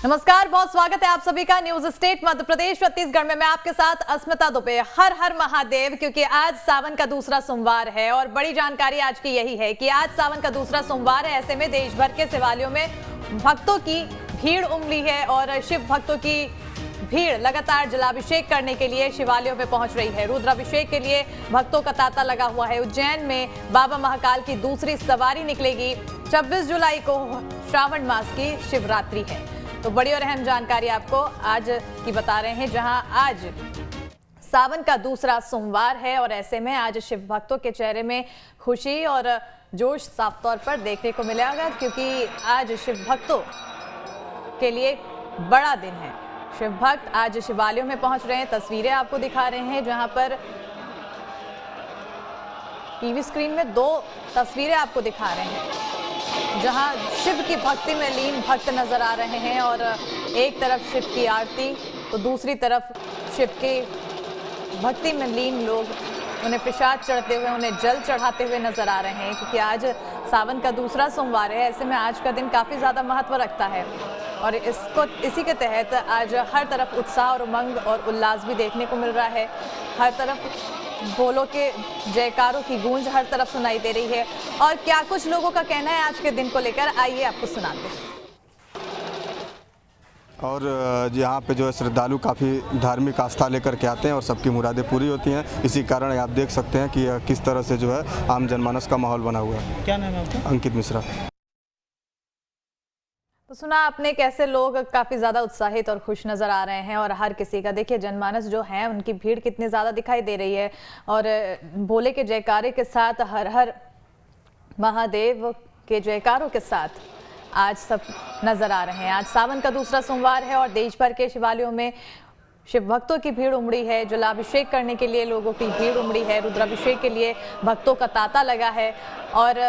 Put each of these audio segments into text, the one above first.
नमस्कार, बहुत स्वागत है आप सभी का न्यूज स्टेट मध्य प्रदेश छत्तीसगढ़ में। मैं आपके साथ अस्मिता दुबे। हर हर महादेव, क्योंकि आज सावन का दूसरा सोमवार है और बड़ी जानकारी आज की यही है कि आज सावन का दूसरा सोमवार है। ऐसे में देश भर के शिवालयों में भक्तों की भीड़ उमड़ी है और शिव भक्तों की भीड़ लगातार जलाभिषेक करने के लिए शिवालयों में पहुंच रही है। रुद्राभिषेक के लिए भक्तों का तांता लगा हुआ है। उज्जैन में बाबा महाकाल की दूसरी सवारी निकलेगी। 26 जुलाई को श्रावण मास की शिवरात्रि है। तो बड़ी और अहम जानकारी आपको आज की बता रहे हैं, जहां आज सावन का दूसरा सोमवार है और ऐसे में आज शिव भक्तों के चेहरे में खुशी और जोश साफ तौर पर देखने को मिलेगा, क्योंकि आज शिव भक्तों के लिए बड़ा दिन है। शिव भक्त आज शिवालयों में पहुंच रहे हैं। तस्वीरें आपको दिखा रहे हैं, जहां पर टीवी स्क्रीन में 2 तस्वीरें आपको दिखा रहे हैं, जहां शिव की भक्ति में लीन भक्त नजर आ रहे हैं और एक तरफ शिव की आरती तो दूसरी तरफ शिव के भक्ति में लीन लोग उन्हें प्रसाद चढ़ते हुए, उन्हें जल चढ़ाते हुए नजर आ रहे हैं, क्योंकि आज सावन का दूसरा सोमवार है। ऐसे में आज का दिन काफी ज्यादा महत्व रखता है और इसी के तहत आज हर तरफ उत्साह और उमंग और उल्लास भी देखने को मिल रहा है। हर तरफ बोलों के जयकारों की गूंज हर तरफ सुनाई दे रही है। और क्या कुछ लोगों का कहना है आज के दिन को लेकर, आइए आपको सुनाते हैं। और यहाँ पे जो है श्रद्धालु काफ़ी धार्मिक आस्था लेकर के आते हैं और सबकी मुरादें पूरी होती हैं। इसी कारण आप देख सकते हैं कि किस तरह से जो है आम जनमानस का माहौल बना हुआ है। क्या नाम है आपका? अंकित मिश्रा। तो सुना आपने कैसे लोग काफी ज्यादा उत्साहित और खुश नजर आ रहे हैं और हर किसी का देखिए जनमानस जो है उनकी भीड़ कितनी ज्यादा दिखाई दे रही है और भोले के जयकारे के साथ, हर हर महादेव के जयकारों के साथ आज सब नजर आ रहे हैं। आज सावन का दूसरा सोमवार है और देश भर के शिवालयों में शिव भक्तों की भीड़ उमड़ी है। जलाभिषेक करने के लिए लोगों की भीड़ उमड़ी है। रुद्राभिषेक के लिए भक्तों का तांता लगा है और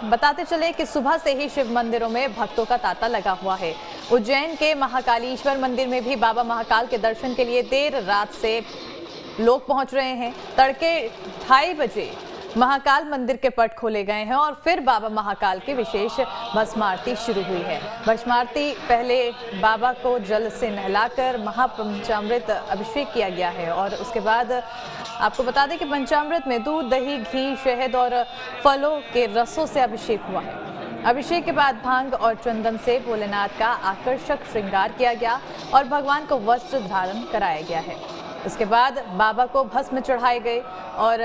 बताते चले कि सुबह से ही शिव मंदिरों में भक्तों का तांता लगा हुआ है। उज्जैन के महाकालेश्वर मंदिर में भी बाबा महाकाल के दर्शन के लिए देर रात से लोग पहुंच रहे हैं। तड़के 2:30 बजे महाकाल मंदिर के पट खोले गए हैं और फिर बाबा महाकाल की विशेष भस्म आरती शुरू हुई है। भस्म आरती पहले बाबा को जल से नहलाकर महापंचामृत अभिषेक किया गया है और उसके बाद आपको बता दें कि पंचामृत में दूध, दही, घी, शहद और फलों के रसों से अभिषेक हुआ है। अभिषेक के बाद भांग और चंदन से भोलेनाथ का आकर्षक श्रृंगार किया गया और भगवान को वस्त्र धारण कराया गया है। उसके बाद बाबा को भस्म चढ़ाए गए और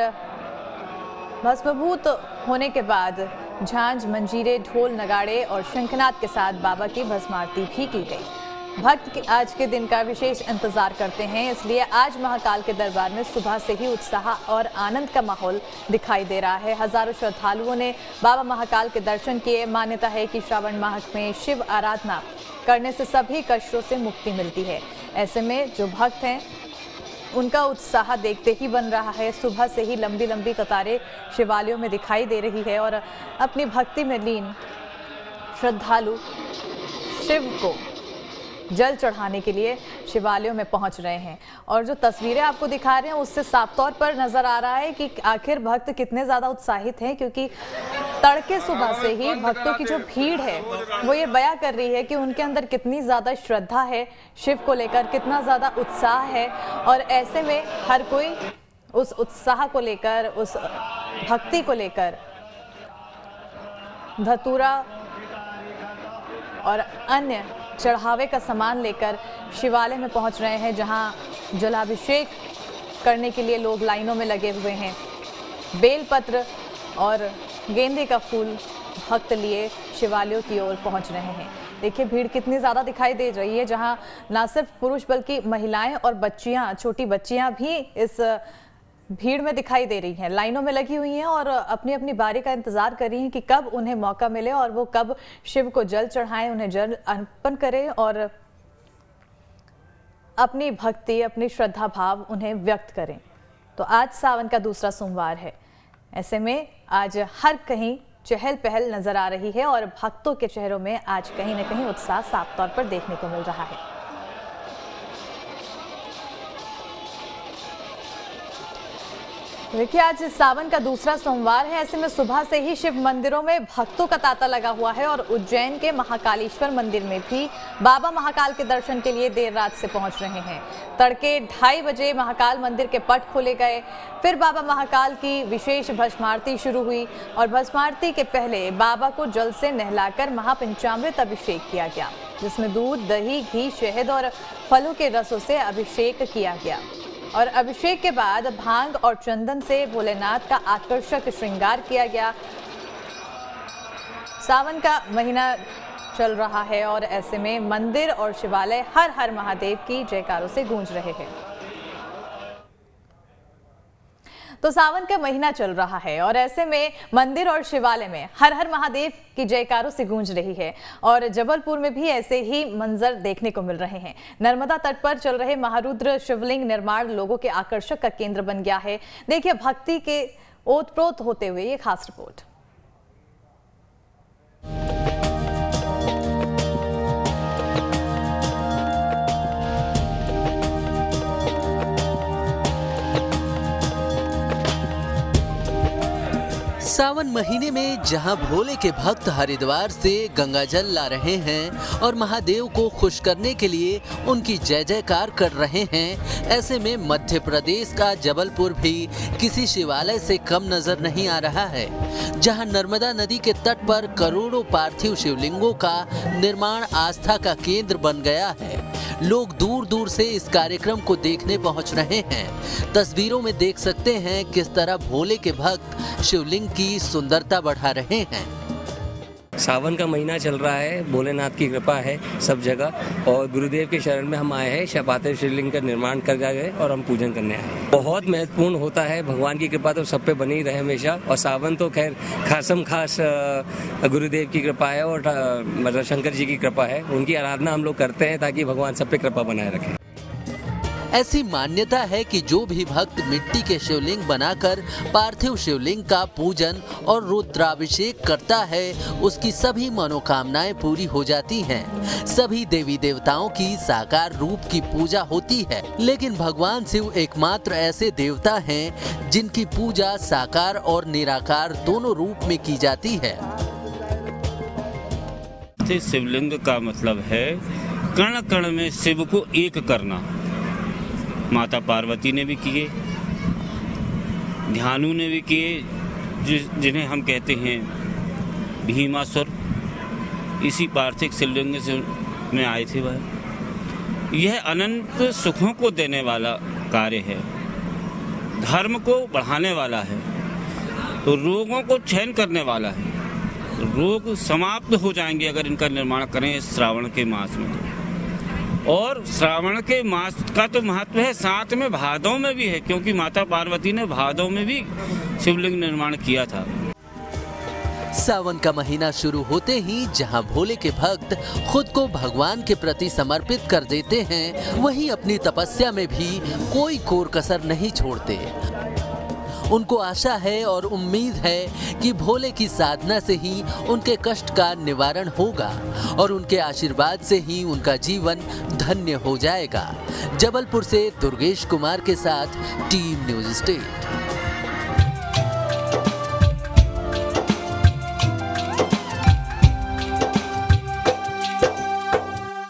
भस्मभूत होने के बाद झांझ, मंजीरे, ढोल, नगाड़े और शंखनाद के साथ बाबा की भस्म आरती भी की गई। भक्त आज के दिन का विशेष इंतजार करते हैं, इसलिए आज महाकाल के दरबार में सुबह से ही उत्साह और आनंद का माहौल दिखाई दे रहा है। हजारों श्रद्धालुओं ने बाबा महाकाल के दर्शन किए। मान्यता है कि श्रावण माह में शिव आराधना करने से सभी कष्टों से मुक्ति मिलती है। ऐसे में जो भक्त हैं उनका उत्साह देखते ही बन रहा है। सुबह से ही लंबी लंबी कतारें शिवालयों में दिखाई दे रही है और अपनी भक्ति में लीन श्रद्धालु शिव को जल चढ़ाने के लिए शिवालयों में पहुंच रहे हैं। और जो तस्वीरें आपको दिखा रहे हैं उससे साफ तौर पर नजर आ रहा है कि आखिर भक्त कितने ज्यादा उत्साहित हैं, क्योंकि तड़के सुबह से ही भक्तों की जो भीड़ है वो ये बयां कर रही है कि उनके अंदर कितनी ज्यादा श्रद्धा है शिव को लेकर, कितना ज्यादा उत्साह है। और ऐसे में हर कोई उस उत्साह को लेकर, उस भक्ति को लेकर धतूरा और अन्य चढ़ावे का सामान लेकर शिवालय में पहुंच रहे हैं, जहां जलाभिषेक करने के लिए लोग लाइनों में लगे हुए हैं। बेलपत्र और गेंदे का फूल भक्त लिए शिवालयों की ओर पहुंच रहे हैं। देखिए भीड़ कितनी ज़्यादा दिखाई दे रही है, जहां ना सिर्फ पुरुष बल्कि महिलाएं और बच्चियां, छोटी बच्चियां भी इस भीड़ में दिखाई दे रही हैं। लाइनों में लगी हुई हैं और अपनी अपनी बारी का इंतजार कर रही हैं कि कब उन्हें मौका मिले और वो कब शिव को जल चढ़ाएं, उन्हें जल अर्पण करें और अपनी भक्ति, अपनी श्रद्धा भाव उन्हें व्यक्त करें। तो आज सावन का दूसरा सोमवार है। ऐसे में आज हर कहीं चहल पहल नजर आ रही है और भक्तों के चेहरों में आज कहीं न कहीं उत्साह साफ तौर पर देखने को मिल रहा है। देखिए, आज सावन का दूसरा सोमवार है। ऐसे में सुबह से ही शिव मंदिरों में भक्तों का तांता लगा हुआ है और उज्जैन के महाकालेश्वर मंदिर में भी बाबा महाकाल के दर्शन के लिए देर रात से पहुंच रहे हैं। तड़के 2:30 बजे महाकाल मंदिर के पट खोले गए। फिर बाबा महाकाल की विशेष भस्म आरती शुरू हुई और भस्म आरती के पहले बाबा को जल से नहलाकर महापंचामृत अभिषेक किया गया, जिसमें दूध, दही, घी, शहद और फलों के रसों से अभिषेक किया गया। और अभिषेक के बाद भांग और चंदन से भोलेनाथ का आकर्षक श्रृंगार किया गया। सावन का महीना चल रहा है और ऐसे में मंदिर और शिवालय हर हर महादेव की जयकारों से गूंज रहे हैं। तो सावन का महीना चल रहा है और ऐसे में मंदिर और शिवालय में हर हर महादेव की जयकारों से गूंज रही है और जबलपुर में भी ऐसे ही मंजर देखने को मिल रहे हैं। नर्मदा तट पर चल रहे महारुद्र शिवलिंग निर्माण लोगों के आकर्षण का केंद्र बन गया है। देखिए, भक्ति के ओतप्रोत होते हुए ये खास रिपोर्ट। सावन महीने में जहां भोले के भक्त हरिद्वार से गंगाजल ला रहे हैं और महादेव को खुश करने के लिए उनकी जय जयकार कर रहे हैं, ऐसे में मध्य प्रदेश का जबलपुर भी किसी शिवालय से कम नजर नहीं आ रहा है, जहां नर्मदा नदी के तट पर करोड़ों पार्थिव शिवलिंगों का निर्माण आस्था का केंद्र बन गया है। लोग दूर दूर से इस कार्यक्रम को देखने पहुंच रहे हैं। तस्वीरों में देख सकते हैं किस तरह भोले के भक्त शिवलिंग की सुंदरता बढ़ा रहे हैं। सावन का महीना चल रहा है, भोलेनाथ की कृपा है सब जगह और गुरुदेव के शरण में हम आए हैं। शपाते शिवलिंग का निर्माण कर गए और हम पूजन करने आए हैं। बहुत महत्वपूर्ण होता है, भगवान की कृपा तो सब पे बनी रहे हमेशा। और सावन तो खैर खासम खास गुरुदेव की कृपा है और मतलब शंकर जी की कृपा है। उनकी आराधना हम लोग करते हैं ताकि भगवान सब पे कृपा बनाए रखें। ऐसी मान्यता है कि जो भी भक्त मिट्टी के शिवलिंग बनाकर पार्थिव शिवलिंग का पूजन और रुद्राभिषेक करता है, उसकी सभी मनोकामनाएं पूरी हो जाती हैं। सभी देवी देवताओं की साकार रूप की पूजा होती है, लेकिन भगवान शिव एकमात्र ऐसे देवता हैं जिनकी पूजा साकार और निराकार दोनों रूप में की जाती है। शिवलिंग का मतलब है कण कण में शिव को एक करना। माता पार्वती ने भी किए, ध्यानु ने भी किए, जिन्हें हम कहते हैं भीमासुर। इसी पार्थिव शिवलिंग से में आए थे वह। यह अनंत सुखों को देने वाला कार्य है, धर्म को बढ़ाने वाला है, तो रोगों को क्षय करने वाला है। रोग समाप्त हो जाएंगे अगर इनका निर्माण करें इस श्रावण के मास में। और श्रावण के मास का तो महत्व है, साथ में भादों में भी है, क्योंकि माता पार्वती ने भादों में भी शिवलिंग निर्माण किया था। सावन का महीना शुरू होते ही जहां भोले के भक्त खुद को भगवान के प्रति समर्पित कर देते हैं, वहीं अपनी तपस्या में भी कोई कोर कसर नहीं छोड़ते। उनको आशा है और उम्मीद है कि भोले की साधना से ही उनके कष्ट का निवारण होगा और उनके आशीर्वाद से ही उनका जीवन धन्य हो जाएगा। जबलपुर से दुर्गेश कुमार के साथ टीम न्यूज़ स्टेट।